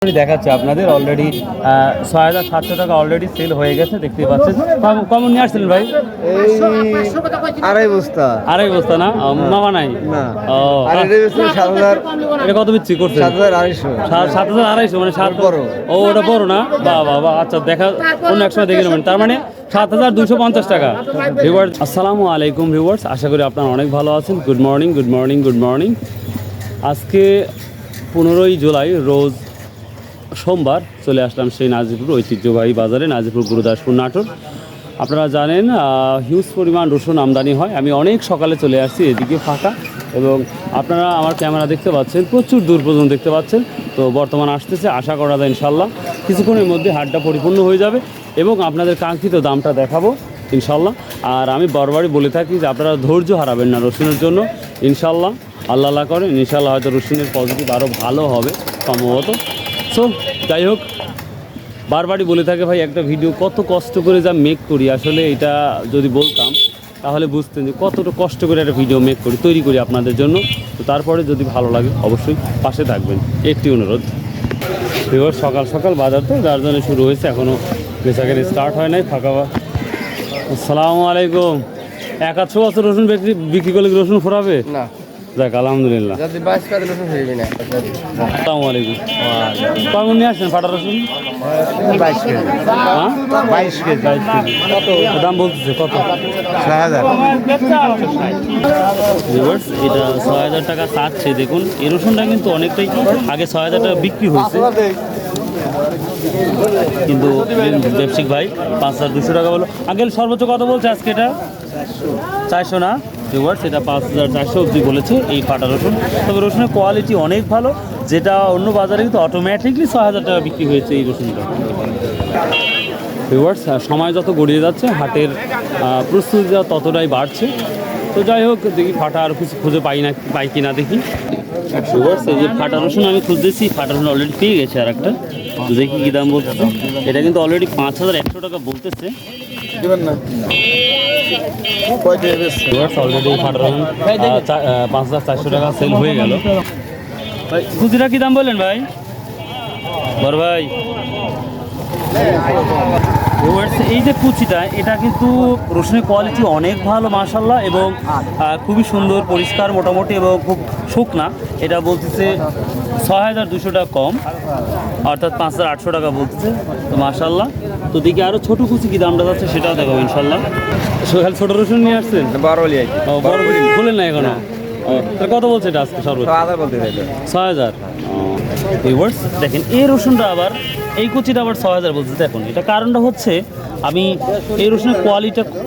দেখাচ্ছে আপনাদের অলরেডি ৬,৭০০ টাকা অলরেডি সেল হয়ে গেছে, দেখতে পাচ্ছেন। কমন নিয়ে আসছিলেন ভাই? আড়াই বস্তা না মামা নাই না। ও এটা কত বিক্রি করছে? 7,250 মানে 7 বড়। ও ওটা বড় না? বাহ আচ্ছা, দেখা অন্য এক সময় দেখে নেবেন। তার মানে 7,250 টাকা। ভিউয়ার্স আসসালামু আলাইকুম ভিউয়ার্স, আশা করি আপনারা অনেক ভালো আছেন। Good morning. আজকে 15ই জুলাই রোজ সোমবার চলে আসলাম সেই নাজিরপুর ঐতিহ্যবাহী বাজারে, নাজিরপুর গুরুদাসপুর নাটোর। আপনারা জানেন হিউজ পরিমাণ রসুন আমদানি হয়। আমি অনেক সকালে চলে আসছি, এদিকে ফাঁকা, এবং আপনারা আমার ক্যামেরা দেখতে পাচ্ছেন, প্রচুর দূর পর্যন্ত দেখতে পাচ্ছেন। তো বর্তমান আসতেছে, আশা করা যায় ইনশাল্লাহ কিছুক্ষণের মধ্যে হাটটা পরিপূর্ণ হয়ে যাবে এবং আপনাদের কাঙ্ক্ষিত দামটা দেখাবো ইনশাল্লাহ। আর আমি বারবারই বলে থাকি যে আপনারা ধৈর্য হারাবেন না রসুনের জন্য, ইনশাল্লাহ আল্লাহ করেন ইনশাল্লাহ হয়তো রসুনের পজিটিভ আরও ভালো হবে সম্ভবত। সো যাই হোক, বারবারই বলে থাকে ভাই, একটা ভিডিও কত কষ্ট করে যা মেক করি, আসলে এটা যদি বলতাম তাহলে বুঝতেন যে কতটা কষ্ট করে একটা ভিডিও মেক করি, তৈরি করি আপনাদের জন্য। তো তারপরে যদি ভালো লাগে অবশ্যই পাশে থাকবেন, একটি অনুরোধ। এবার সকাল সকাল বাজার তো যার জন্য শুরু হয়েছে, এখনও বেচাকেনি স্টার্ট হয় নাই, ফাঁকা। আসসালামু আলাইকুম। 1-800 বছর রসুন বিক্রি করলে রসুন ফোরাবে না? যাক আলহামদুলিল্লাহ। আসসালামু আলাইকুম। কেমন নিয়ে আসছেন ফাটা রসুন? 22 কেজি। দাম বলতেছে কত? 6,000। এটা 6,000 টাকা চাচ্ছে। দেখুন এই রসুনটা কিন্তু অনেকটাই আগে 6,000 টাকা বিক্রি হয়েছে, কিন্তু ব্যবসায়িক ভাই 5,200 টাকা বলো। আগে সর্বোচ্চ কত বলছে আজকে? এটা 400 না ভিউয়ার্স, এটা 5,400 অবধি বলেছে এই ফাটা রসুন। তবে রসুনের কোয়ালিটি অনেক ভালো, যেটা অন্য বাজারে কিন্তু অটোমেটিকলি 6,000 টাকা বিক্রি হয়েছে এই রসুনটা। ভিউয়ার্স সময় যত গড়িয়ে যাচ্ছে, হাটের প্রস্তুতি ততটাই বাড়ছে। তো যাই হোক, দেখি ফাটা আর কিছু খুঁজে পাই কিনা দেখি। ভিউয়ার্স এই যে ফাটা রসুন আমি খুঁজতেছি, ফাটা রসুন অলরেডি পেয়ে গেছে আর একটা। তো দেখি কী দাম বলতেছে। এটা কিন্তু অলরেডি 5,100 টাকা বলতেছে। অলরেডি ফাটা রসুন 5,400 টাকা সেল হয়ে গেল। ভাই খুচরা কী দাম বললেন ভাই? বড় ভাই এই যে কুচিটা, এটা কিন্তু রসুনের কোয়ালিটি অনেক ভালো মাশাল্লাহ, এবং খুবই সুন্দর পরিষ্কার মোটামুটি, এবং খুব শুকনা। এটা বলতেছে 6,200 টাকা কম, অর্থাৎ 5,800 টাকা বলতেছে। তো মাশাল্লাহ। তো দেখি আরও ছোটো কুচি কী দামটা যাচ্ছে সেটাও দেখাবো ইনশাল্লাহ। সোহেল ছোটো রসুন নিয়ে আসছেন? বড় বলেন না এখনো? কত বলছে এটা আজকে সর্বোচ্চ? 6,000। ভিউয়ার্স দেখেন এই রসুনটা আবার, এই কুচিটা আবার 6,000 বলছে। দেখুন এটা কারণটা হচ্ছে, আমি এই রসুনের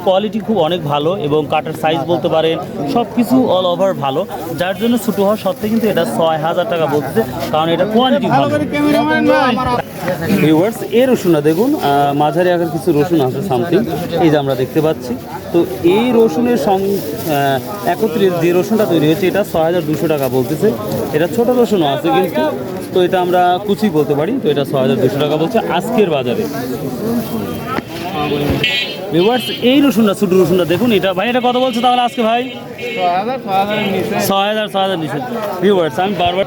কোয়ালিটি খুব অনেক ভালো, এবং কাটার সাইজ বলতে পারেন সব কিছু অল ওভার ভালো, যার জন্য ছোটো হওয়ার সত্ত্বেও কিন্তু এটা 6,000 টাকা বলছে, কারণ এটা কোয়ালিটি ভালো। ভিউয়ার্স এই রসুনটা দেখুন, মাঝারি আকার কিছু রসুন আছে সামথিং, এই যে আমরা দেখতে পাচ্ছি। তো এই রসুনের একত্রে যে রসুনটা তৈরি হয়েছে, এটা 6,200 টাকা বলতেছে। এটা ছোটো রসুনও আছে কিন্তু, তো এটা আমরা কুচি বলতে পারি। তো এটা 6,200 টাকা বলছে আজকের বাজারে। ভিউয়ার্স এই রসুনটা, ছোটো রসুনটা দেখুন, এটা ভাই এটা কত বলছে তাহলে আজকে ভাই? 6,000 নিচে। ভিউয়ার্স আমি বারবার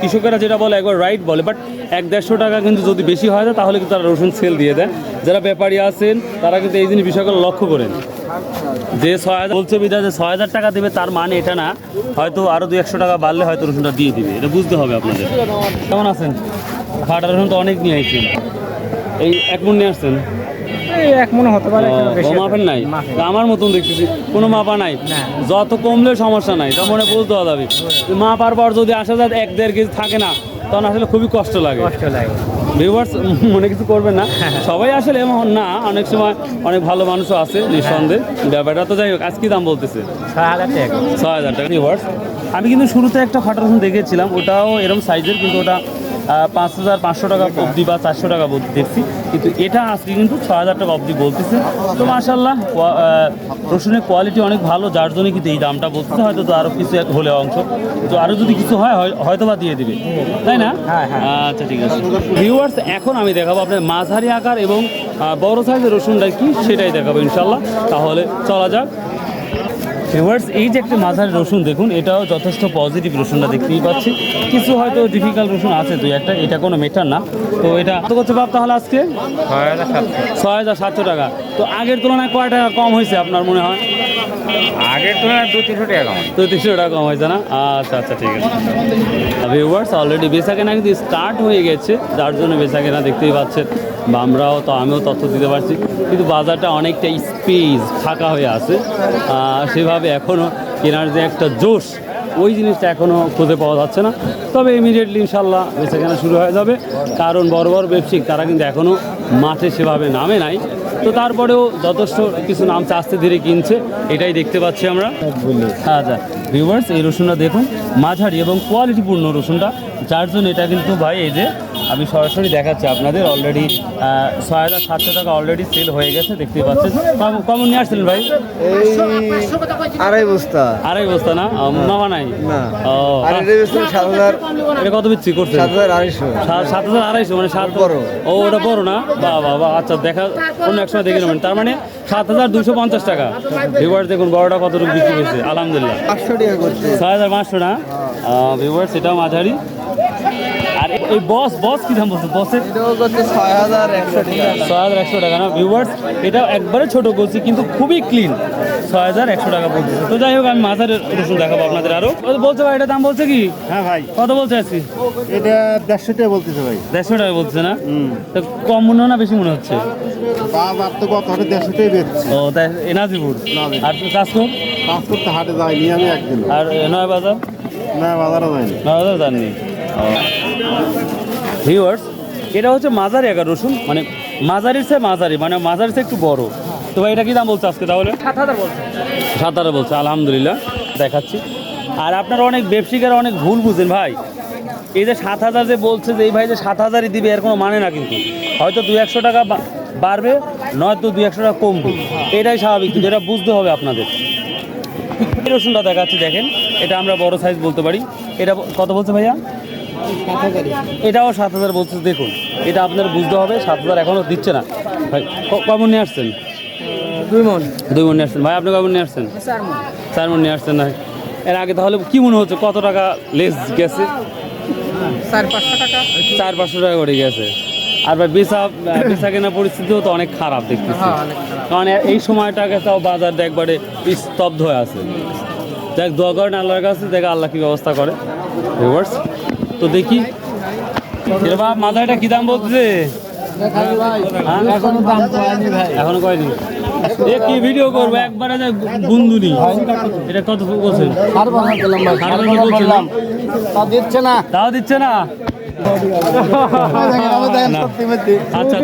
কৃষকেরা যেটা বলে একবার রাইট বলে, বাট 100-150 টাকা কিন্তু যদি বেশি হয় যায় তাহলে কিন্তু তারা রসুন সেল দিয়ে দেয়। যারা ব্যাপারী আছেন তারা কিন্তু এই জিনিস বিষয়গুলো লক্ষ্য করেন, যে 6,000 বলছে বিধা যে 6,000 টাকা দেবে, তার মানে এটা না, হয়তো আরও 200-100 টাকা বাড়লে হয়তো রসুনটা দিয়ে দিবে। এটা বুঝতে হবে আপনাদের। কেমন আছেন? ফাটা রসুন তো অনেক নিয়ে আসছেন, এই 1 মণ নিয়ে আসছেন? এক মনে হতে পারে। মাপেন নাই? আমার মতন দেখতেছি কোনো মাপা নাই, যত কমলে সমস্যা নাই, তা মনে বুঝতে হবে। মাপার পর যদি আসা যায় 1-1.5 কেজি থাকে না, তখন আসলে খুবই কষ্ট লাগে। ভিউয়ার্স মনে কিছু করবেন না, সবাই আসলে এমন না, অনেক সময় অনেক ভালো মানুষও আছে নিঃসন্দেহে। ব্যাপারটা তো যাই হোক, আজ কি দাম বলতেছে? 6,000 টাকা। ভিউয়ার্স আমি কিন্তু শুরুতে একটা ফাটা রসুন দেখেছিলাম, ওটাও এরকম সাইজের, কিন্তু ওটা 5,500 টাকা অবধি বা 400 টাকা অবধি দেখছি, কিন্তু এটা আজকে কিন্তু 6,000 টাকা অবধি বলতেছে। তো মাশাআল্লাহ রসুনের কোয়ালিটি অনেক ভালো, যার জন্য কিন্তু এই দামটা বলতেছে। হয়তো তো আরও কিছু হলে অংশ, তো আরও যদি কিছু হয় হয়তো বা দিয়ে দিবে, তাই না? আচ্ছা ঠিক আছে। ভিউয়ার্স এখন আমি দেখাবো আপনার মাঝারি আকার এবং বড় সাইজের রসুনটা কি সেটাই দেখাবো ইনশাল্লাহ। তাহলে চলা যাক। ভিউয়ার্স এই যে একটা মাঝারি রসুন দেখুন, এটাও যথেষ্ট পজিটিভ রসুনটা দেখতেই পাচ্ছি। কিছু হয়তো ডিফিকাল্ট রসুন আছে দুই একটা, এটা কোনো মেটার না। তো এটা কত করছে বাপ তাহলে আজকে? 6,700 টাকা। তো আগের তুলনায় কয় টাকা কম হয়েছে আপনার মনে হয়? আগের তুলনায় 200-300 টাকা কম। 300 টাকা কম হয়েছে না? আচ্ছা আচ্ছা, ঠিক আছে। ভিউয়ার্স অলরেডি বেচা কেনা কিন্তু স্টার্ট হয়ে গেছে, যার জন্য বেচা কেনা দেখতেই পাচ্ছেন। বা আমরাও তো, আমিও তথ্য দিতে পারছি, কিন্তু বাজারটা অনেকটা স্পেস ফাঁকা হয়ে আছে। সেভাবে এখনও কেনার যে একটা জোশ, ওই জিনিসটা এখনও খুঁজে পাওয়া যাচ্ছে না। তবে ইমিডিয়েটলি ইনশাল্লাহ বেচা কেনা শুরু হয়ে যাবে, কারণ বড় বড় ব্যবসায়িক তারা কিন্তু এখনও মাঠে সেভাবে নামে নাই। তো তারপরেও যথেষ্ট কিছু নামছে, আস্তে ধীরে কিনছে, এটাই দেখতে পাচ্ছি আমরা। আচ্ছা ভিউয়ার্স, এই রসুনটা দেখুন, মাঝারি এবং কোয়ালিটিপূর্ণ রসুনটা, যার জন্য এটা কিন্তু ভাই এই যে আমি সরাসরি দেখাচ্ছি আপনাদের, অলরেডি 6,700 টাকা অলরেডি সেল হয়ে গেছে, দেখতেই পাচ্ছেন। কমন নিয়ে আসছিলেন ভাই? আড়াই বস্তা। আড়াই বস্তা না? মামা নাই না। ও, আর এটা বেশি 7,000, এটা কত বিক্রি করছে? 7,200। 7,250 মানে 7 বড়। ও, ওটা বড় না? বাহ বাহ বাহ, আচ্ছা দেখা অন্য এক সময় দেখে নেবেন। তার মানে 7,250 টাকা। ভিউয়ার্স দেখুন বড়টা কতটুকু বিক্রি হয়েছে, আলহামদুলিল্লাহ। 500 টাকা করছে। 6,500 না? ভিউয়ার্স এটাও মাঝারি। আর এই বস কি দাম বলছে? বসের এটাও করছে 6,100 টাকা। 6,100 টাকা না? ভিউয়ার্স এটাও একবারে ছোট করছি, কিন্তু খুবই ক্লিন। 6,100 টাকা বলছে। তো যাই হোক, আমি মাঝারি রসুন দেখাবো আপনাদের আরো। বলছে ভাই এটা দাম বলছে কি? হ্যাঁ ভাই, কত বলছে আজকে? এটা 150 টাকা বলতেছে ভাই। 150 টাকা বলছে না? তো কম মনে হয় না বেশি মনে হচ্ছে? বাজার তো কত হাটে 150 টাকা বেচছে। ও তাই, এনাজিপুর। নাজিপুর। আর কাজকর? কাজ করতে হাটে যাইনি আমি একদিন। আর নয় বাজার? না, বাজারে যাইনি। নয় বাজার জাননি। ভিউয়ার্স এটা হচ্ছে মাঝারি একা রসুন, মানে মাঝারির চেয়ে মাঝারি, মানে মাঝারির চেয়ে একটু বড়। তো ভাই এটা কি দাম বলছে আজকে তাহলে? 7,000 বলছে। 7,000 বলছে, আলহামদুলিল্লাহ দেখাচ্ছি। আর আপনারা অনেক ব্যবসায়ীরা অনেক ভুল বুঝেন ভাই, এই যে 7,000 যে বলছে, যে এই ভাই যে 7,000ই দিবে এর কোনো মানে না, কিন্তু হয়তো 200-100 টাকা বাড়বে, নয়তো 200-100 টাকা কমবে, এটাই স্বাভাবিক, কিন্তু এটা বুঝতে হবে আপনাদের। এই রসুনটা দেখাচ্ছি, দেখেন এটা আমরা বড় সাইজ বলতে পারি। এটা কত বলছে ভাইয়া? 7,000। এটাও 7,000 বলছে। দেখুন এটা আপনার বুঝতে হবে, 7,000 এখনও দিচ্ছে না ভাই। কমন নিয়ে আসছেন? 2 মণ। 2 মণ নিয়ে আসছেন। ভাই আপনি কমন নিয়ে আসছেন? 4 মণ। 4 মণ নিয়ে আসছেন না? এর আগে তাহলে কি মনে হচ্ছে কত টাকা লেস গেছে? 400-500 টাকা। 400-500 টাকা করে গেছে। আর ভাই বেচা কেনার পরিস্থিতিও তো অনেক খারাপ দেখতেছি, হ্যাঁ, অনেক খারাপ। কারণ এই সময়টাকে তাও বাজারটা একবারে স্তব্ধ হয়ে আছে। দেখ দোয়া করেন আল্লাহর কাছে, দেখে আল্লাহ কি ব্যবস্থা করে। ভিউয়ার্স তো দেখি বাপ মাথাটা কি দাম বলছে? হ্যাঁ? এখনো দাম কয়নি ভাই। এখনো কয়নি? এ কি ভিডিও করবো একবারে, যে গুন্দুনি। এটা কত বলছেন? 4,500 দিলাম ভাই। 4,500 বলছেন না? তা দিচ্ছে না। তাও দিচ্ছে না? না। আচ্ছা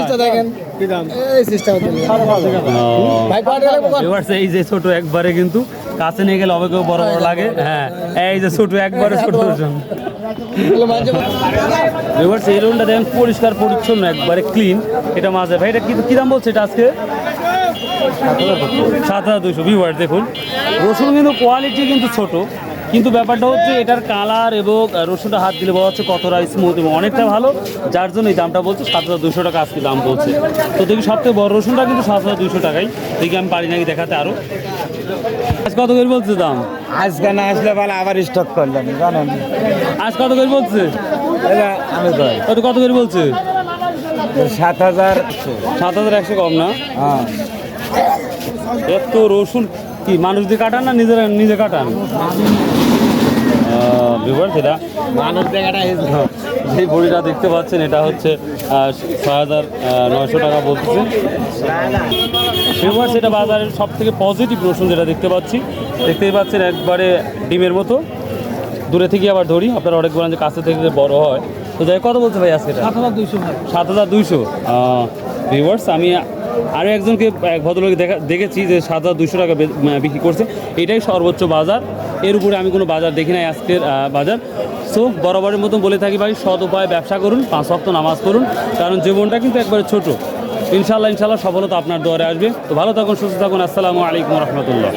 আচ্ছা, দেখেন কি দাম। এই সিস্টেম ভাই কয়টা লাগবে? এবার এই যে ছোট একবারে, কিন্তু কাছে নিয়ে গেলে অনেক বড় বড় লাগে। হ্যাঁ এই যে ছোট একবারে ছোট রসুন। এবার সেই রসুনটা দেখেন পরিষ্কার পরিচ্ছন্ন, একবারে ক্লিন। এটা মাঝে ভাই, এটা কি দাম বলছে এটা আজকে? 7,200। ভিউয়ার দেখুন রসুন কিন্তু কোয়ালিটি কিন্তু ছোট, কিন্তু ব্যাপারটা হচ্ছে এটার কালার এবং রসুনটা হাত দিলে বলা হচ্ছে কতটা স্মুথ এবং অনেকটা ভালো, যার জন্য এই দামটা বলছে 7,200 টাকা আজকে দাম বলছে। তো দেখি সবথেকে বড় রসুনটা কিন্তু 7,200 টাকাই। দেখি আমি পারি নাকি দেখাতে আরো। আজ কত করে বলছে দাম? আজকে না আসলে বলে আবার স্টক করলেন জানেন। আজ কত করে বলছে? আমি কই কত করে বলছে? 7,000। 7,100 কম না? হ্যাঁ। এত রসুন কি মানুষ দিয়ে কাটান না নিজে কাটান? সেটা মানুষ দেখাটা সেই বড়িটা দেখতে পাচ্ছেন, এটা হচ্ছে 6,900 টাকা বলতেছে। এবার সেটা বাজারের সব থেকে পজিটিভ রসুন যেটা দেখতেই পাচ্ছেন, একবারে ডিমের মতো। দূরে থেকে আবার ধরি, আপনারা অনেক বলেন যে কাছে থেকে বড় হয়। তো যাই কত বলছে ভাই আজকে? 7,200 ভাই। 7,200। ভিউয়ার্স আমি আরও একজনকে এক ভদ্রলোক দেখেছি যে 7,200 টাকা বিক্রি করছে, এটাই সর্বোচ্চ বাজার। এর উপরে আমি কোনো বাজার দেখি নাই আজকের বাজার। সো বরাবরের মতন বলে থাকি ভাই, সৎ উপায়ে ব্যবসা করুন, 5 ওয়াক্ত নামাজ পড়ুন, কারণ জীবনটা কিন্তু একবারে ছোট। ইনশাল্লাহ সফলতা আপনার দুয়ারে আসবে। তো ভালো থাকুন, সুস্থ থাকুন। আসসালামু আলাইকুম রহমতুল্লাহ।